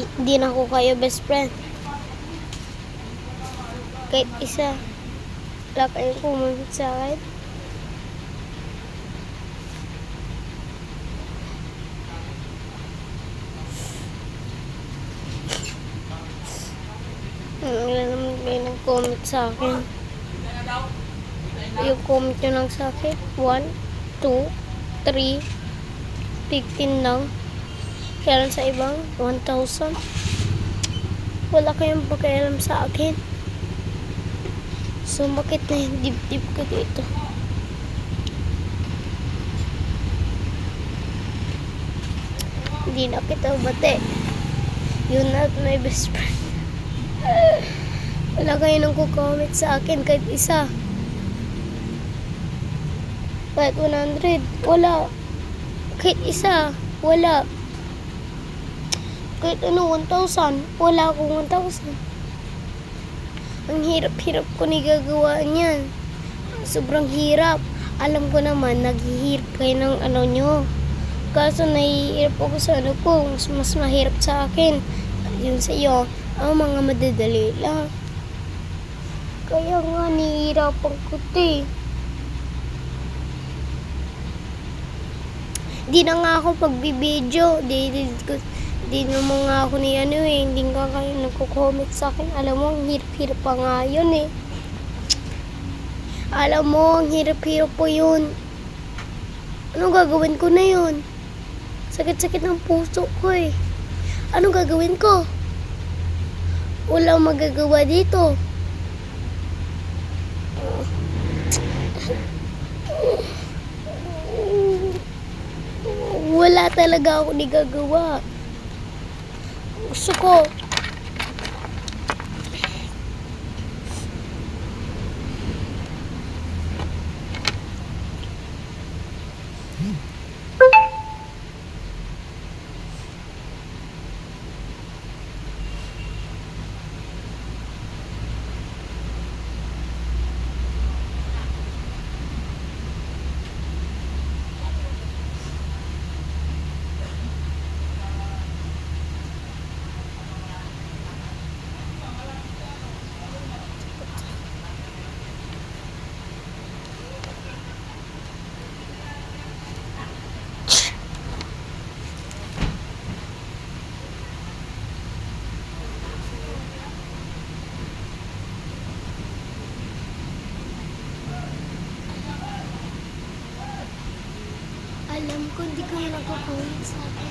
Hindi na ako kayo best friend. Kahit isa. Wala kayong kumamit sa akin. Wala naman kayo nag-comment sa akin. Yung comment nyo lang sa akin. 1, 2, 3, 15 lang. Kaya lang sa ibang 1,000. Wala kayong pakialam sa akin. Sumakit na yung dibdib ko dito. Hindi na kita bate. You're not my best friend. Wala kayo nang kukomment sa akin kahit isa. Kahit 100, wala. Kahit isa, wala. Kahit 1,000, wala akong 1,000. Ang hirap-hirap ko nagagawa niyan. Sobrang hirap. Alam ko naman, naghihirap kayo ng nyo. Kaso nahihirap ako sa ko. Mas mahirap sa akin. Yun sa iyo, ang mga madadali lang. Kaya nga, nahihirapan ko eh. Di na nga ako pagbibideo. Di naman nga ako ni hindi nga kayo nagko-comment sa akin. Alam mo, ang hirap-hirap pa nga yun eh. Alam mo, ang hirap-hirap po yun. Anong gagawin ko na yun? Sakit-sakit ng puso ko eh. Anong gagawin ko? Walang magagawa dito. Wala talaga ako nagagawa. Gusto ko. Alam ko, hindi kayo nagko-comment sa akin.